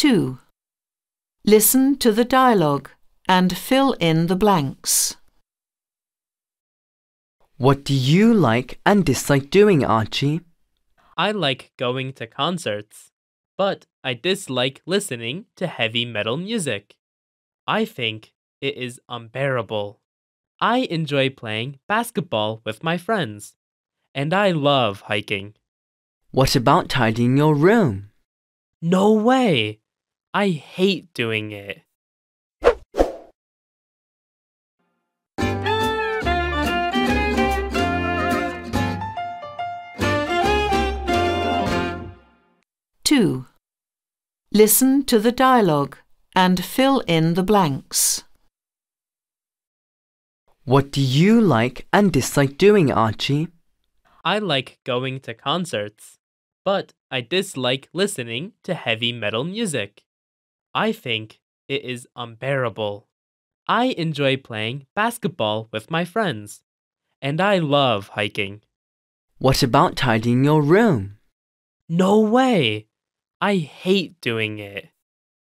2. Listen to the dialogue and fill in the blanks. What do you like and dislike doing, Archie? I like going to concerts, but I dislike listening to heavy metal music. I think it is unbearable. I enjoy playing basketball with my friends, and I love hiking. What about tidying your room? No way! I hate doing it. Two. Listen to the dialogue and fill in the blanks. What do you like and dislike doing, Archie? I like going to concerts, but I dislike listening to heavy metal music. I think it is unbearable. I enjoy playing basketball with my friends, and I love hiking. What about tidying your room? No way! I hate doing it.